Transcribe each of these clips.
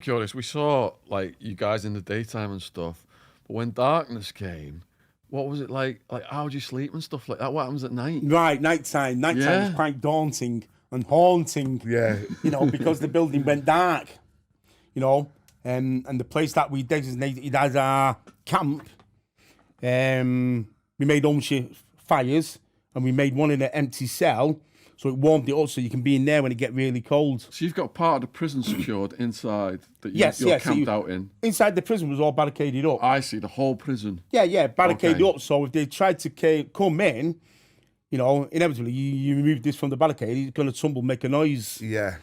Curious, we saw like you guys in the daytime and stuff, but when darkness came, what was it like? Like, how would you sleep and stuff like that? What happens at night? Right, nighttime. Nighttime is quite daunting and haunting. Yeah. You know, because the building went dark. You know, and the place that we designated as our camp, we made ownership fires, and we made one in an empty cell, so it warmed it up so you can be in there when it get really cold. So you've got part of the prison secured inside that you're Yes. camped out in. Inside the prison was all barricaded up. I see, the whole prison. Yeah, barricaded Okay. up. So if they tried to come in, you know, inevitably you remove this from the barricade, it's going to tumble, make a noise. Yeah.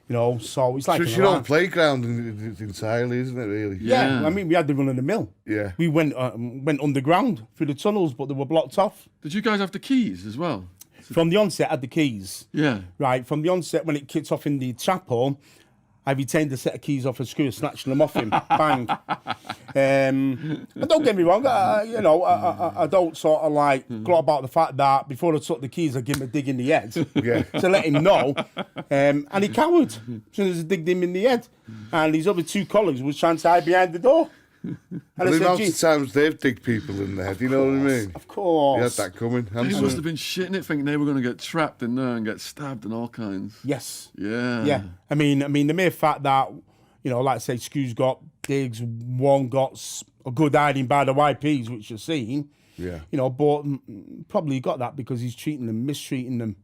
You know, so it's like So it's your own playground entirely, isn't it, really? Yeah, I mean, we had the run of the mill. Yeah. We went underground through the tunnels, but they were blocked off. Did you guys have the keys as well? From the onset, I had the keys. Yeah. Right, from the onset, when it kicked off in the chapel, I retained a set of keys off a screw, snatching them off him. Bang. But don't get me wrong, I don't sort of like gloat about the fact that before I took the keys, I give him a dig in the head to let him know. And he cowered as soon as I digged him in the head. And his other two colleagues was trying to hide behind the door. And The amount of times they've digged people in the head, you know what I mean? Of course. You had that coming. They must have been shitting it, thinking they were going to get trapped in there and get stabbed and all kinds. Yes. Yeah. Yeah. I mean, the mere fact that, you know, like I say, Screw's got digs, one got a good hiding by the YPs, which you've seen. Yeah. You know, but probably got that because he's treating them, mistreating them.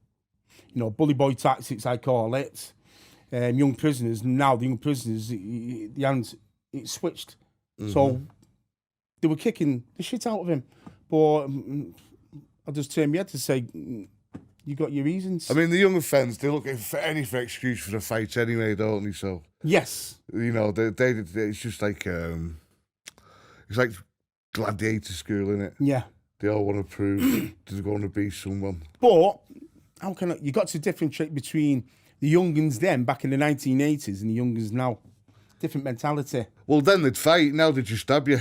You know, bully boy tactics, I call it. Young prisoners, now the young prisoners, the hands, it switched. So they were kicking the shit out of him. But I just turned my head to say, you got your reasons. I mean, the young offenders, they look for any excuse for the fight anyway, don't they? So, yes. you know, it's just like, it's like gladiator school, innit? Yeah. They all want to prove they're going to be someone. But how can you got to differentiate between the young'uns then back in the 1980s and the young'uns now? Different mentality. Well, then they'd fight. Now they just stab you.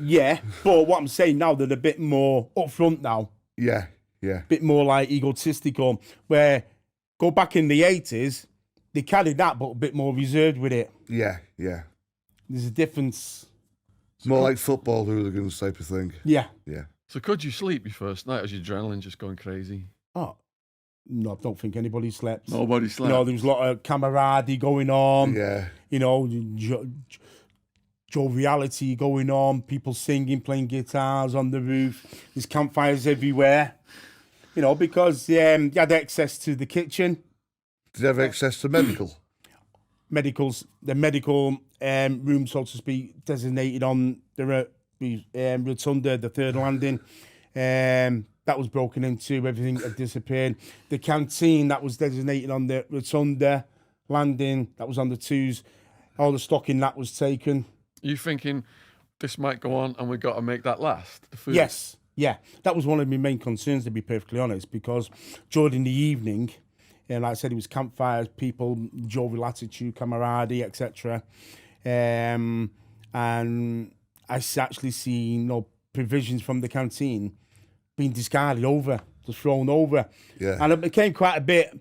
Yeah, but what I'm saying now, they're a bit more upfront now. Yeah. A bit more like egotistical. Where go back in the 80s, they carried that, but a bit more reserved with it. Yeah. There's a difference. More like football hooligans type of thing. Yeah. So could you sleep your first night? Was your adrenaline just going crazy? Oh, no, I don't think anybody slept. Nobody slept. You know, there was a lot of camaraderie going on. Yeah. You know, joviality going on, people singing, playing guitars on the roof. There's campfires everywhere. You know, because you had access to the kitchen. Did you have access to medical? The medical room, so to speak, designated on the rotunda, the third landing. That was broken into, everything had disappeared. The canteen that was designated on the rotunda landing, that was on the twos. All the stock in that was taken. You thinking this might go on and we've got to make that last? The food? Yes, yeah. That was one of my main concerns, to be perfectly honest, because during the evening, like I said, it was campfires, people, jovial attitude, camaraderie, etc. And I actually seen provisions from the canteen being discarded over, just thrown over. Yeah. And I became quite a bit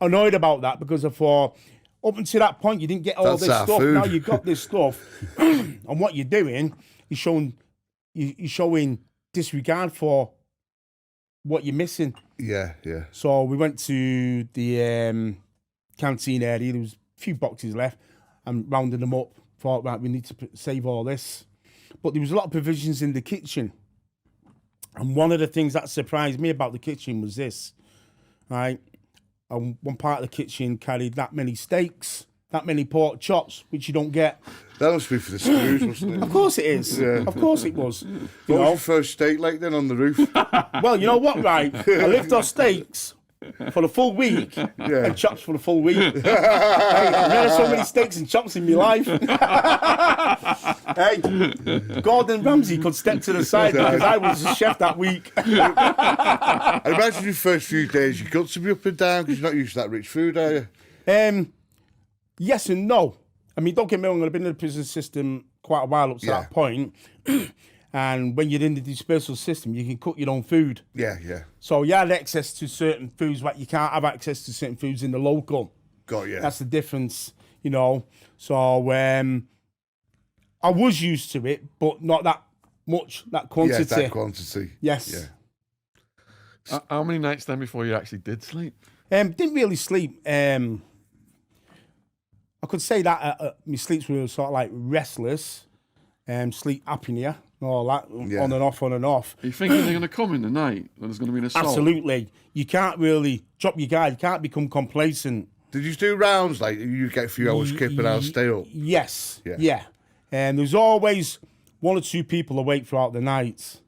annoyed about that because I thought, up until that point, you didn't get all this stuff. Food. Now you've got this stuff. And what you're doing is showing disregard for what you're missing. Yeah. So we went to the canteen area. There was a few boxes left and rounded them up. Thought, right, we need to save all this. But there was a lot of provisions in the kitchen. And one of the things that surprised me about the kitchen was this, right? And one part of the kitchen carried that many steaks, that many pork chops, which you don't get. That must be for the screws, wasn't it? Of course it is. Yeah. Of course it was. What was your first steak like then on the roof? Well, you know what, right? I lived off steaks for the full week and chops for the full week. Hey, I've never had so many steaks and chops in my life. Hey, Gordon Ramsay could step to the side because I was the chef that week. I imagine your first few days, your guts will be up and down because you're not used to that rich food, are you? Yes and no. I mean, don't get me wrong, I've been in the prison system quite a while up to that point. And when you're in the dispersal system, you can cook your own food. Yeah. So you had access to certain foods, but you can't have access to certain foods in the local. Got you. That's the difference. you know. So I was used to it, but not that much, that quantity. Yeah, that quantity. Yes. Yeah. How many nights then before you actually did sleep? Didn't really sleep. I could say that my sleeps were sort of like restless, sleep apnea, all that, Yeah. on and off, on and off. Are you thinking they're going to come in the night when there's going to be an assault? Absolutely. You can't really drop your guard. You can't become complacent. Did you do rounds like you get a few hours kip and I'll stay up? Yes. Yeah. Yeah. And there's always one or two people awake throughout the night,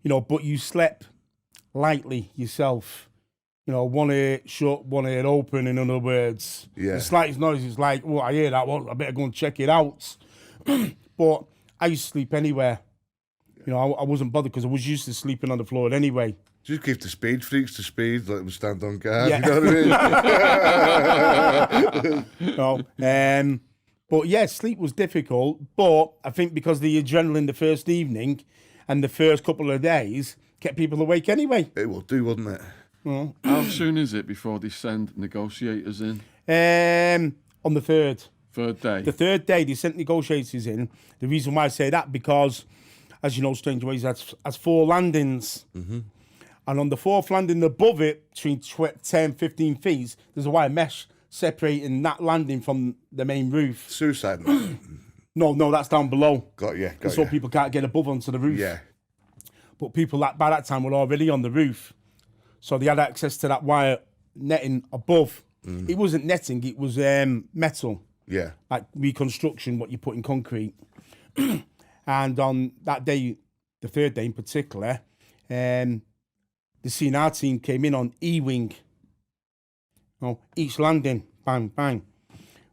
you know, but you slept lightly yourself. You know, one ear shut, one ear open, in other words. Yeah. The slightest noise is like, oh, I hear that one, I better go and check it out. But I used to sleep anywhere. You know, I wasn't bothered because I was used to sleeping on the floor anyway. Just give the speed freaks the speed, let them stand on guard, Yeah. you know what I mean? But yeah, sleep was difficult. But I think because the adrenaline the first evening and the first couple of days kept people awake anyway. It will do, wouldn't it? How soon is it before they send negotiators in? On the third. Third day? The third day, they sent negotiators in. The reason why I say that, because, as you know, Strangeways has 4 landings. Mm-hmm. And on the 4th landing above it, between 10, 15 feet, there's a wire mesh separating that landing from the main roof. Suicide note. No, that's down below. Got you. So people can't get above onto the roof. Yeah. But people that by that time were already on the roof. So they had access to that wire netting above. It wasn't netting, it was metal. Yeah. Like reconstruction, what you put in concrete. And on that day, the third day in particular, the CNR team came in on E-wing. Each landing, bang, bang.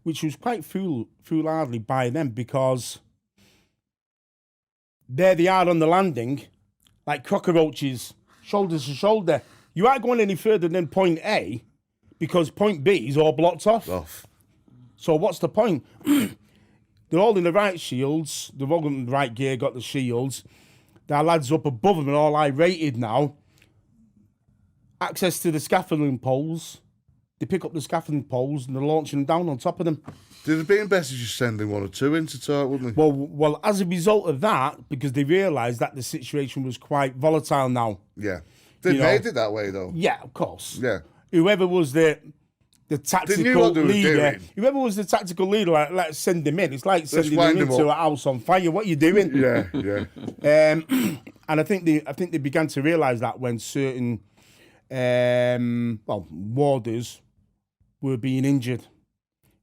Which was quite foolhardy by them because there they are on the landing, like cockroaches, shoulder to shoulder. You aren't going any further than point A because point B is all blocked off. So what's the point? They're all in the right shields. They've all got the right gear, got the shields. Their lads up above them are all high-rated now. Access to the scaffolding poles. They pick up the scaffolding poles and they're launching them down on top of them. Did it be better just sending 1 or 2 in to talk, wouldn't they? Well, as a result of that, because they realised that the situation was quite volatile now. Yeah. They made it that way, though. Yeah, of course. Yeah. Whoever was the tactical what they were leader, doing. whoever was the tactical leader, like, let's send him in. It's like sending him wind them into a up. house on fire. What are you doing? Yeah. And I think they began to realise that when certain warders were being injured.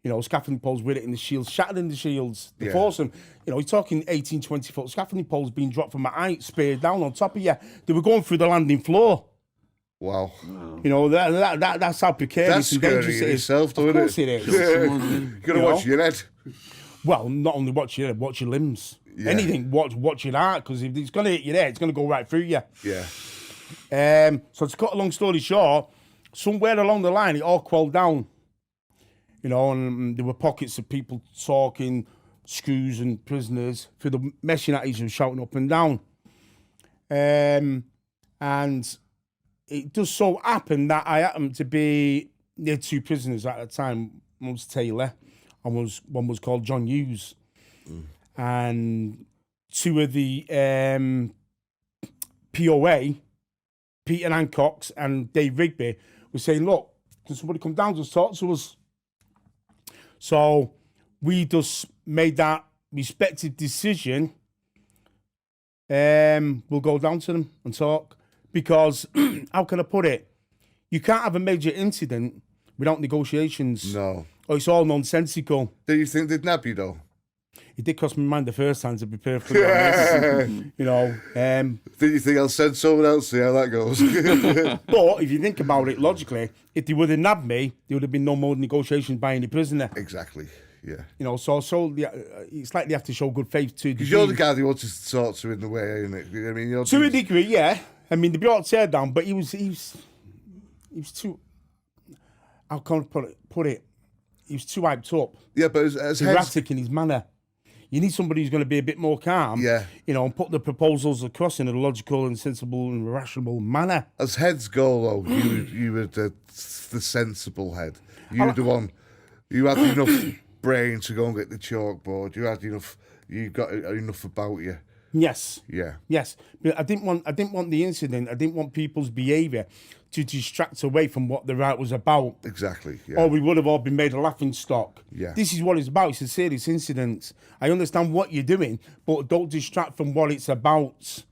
You know, scaffolding poles with it in the shields, shattered in the shields. They force them. You know, you're talking 18, 20 foot scaffolding poles being dropped from a height, speared down on top of you. They were going through the landing floor. Wow. You know, that's how precarious That's and dangerous scary it in is. itself, though, Of course isn't it is. You got to watch your head. Well, not only watch your head, watch your limbs. Yeah. Anything, watch your heart, because if it's going to hit you there, it's going to go right through you. Yeah. So to cut a long story short, somewhere along the line, it all quelled down. You know, and there were pockets of people talking, screws and prisoners, through the meshing at each other, shouting up and down. And it just so happened that I happened to be near 2 prisoners at the time. One was Taylor, and one was called John Hughes. And 2 of the POA, Peter Hancock's and Dave Rigby, were saying, look, can somebody come down and talk to us? So we just made that respected decision. We'll go down to them and talk. Because, how can I put it? You can't have a major incident without negotiations. No. Or it's all nonsensical. Do you think they'd nab you, though? It did cost me mind the first time, to be perfectly honest. You know. Do you think I'll send someone else, see how that goes? But if you think about it logically, if they would have nabbed me, there would have been no more negotiations by any prisoner. Exactly, yeah. You know, so it's like they have to show good faith to Because you're the guy they wanted to talk to in the way, isn't it? You know what I mean? You're to a degree, yeah. I mean, they brought tear down, but he was too. How can I put it? He was too hyped up. Yeah, but as erratic in his manner. You need somebody who's going to be a bit more calm. Yeah. You know, and put the proposals across in a logical and sensible and rational manner. As heads go, though, you were the sensible head. You were the one. You had enough brain to go and get the chalkboard. You had enough. You got enough about you. Yes. Yeah. Yes. But I didn't want the incident. I didn't want people's behaviour to distract away from what the riot was about. Exactly. Yeah. Or we would have all been made a laughing stock. Yeah. This is what it's about. It's a serious incident. I understand what you're doing, but don't distract from what it's about.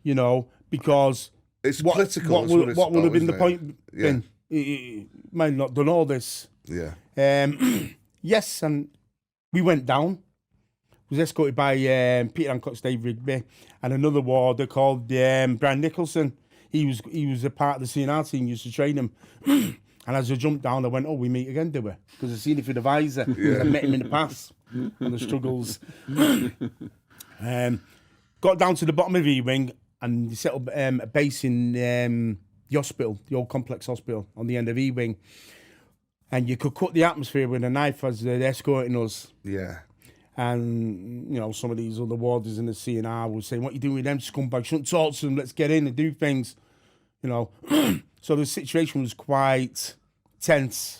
You know, because it's political. What would have been the point? Yeah. Then he might have not done all this. Yeah. Yes, and we went down. Was escorted by Peter Hancock's Dave Rigby and another warder called Brian Nicholson. He was a part of the CNR team, used to train him. And as I jumped down, I went, "Oh, we meet again, do we?" Because I've seen him for the visor. I met him in the past on the struggles. Got down to the bottom of the E-wing and set up a base in the hospital, the old complex hospital on the end of E-wing. And you could cut the atmosphere with a knife as they're escorting us. Yeah. And, you know, some of these other warders in the CNR were saying, "What are you doing with them scumbags? Shouldn't talk to them. Let's get in and do things." You know. So the situation was quite tense.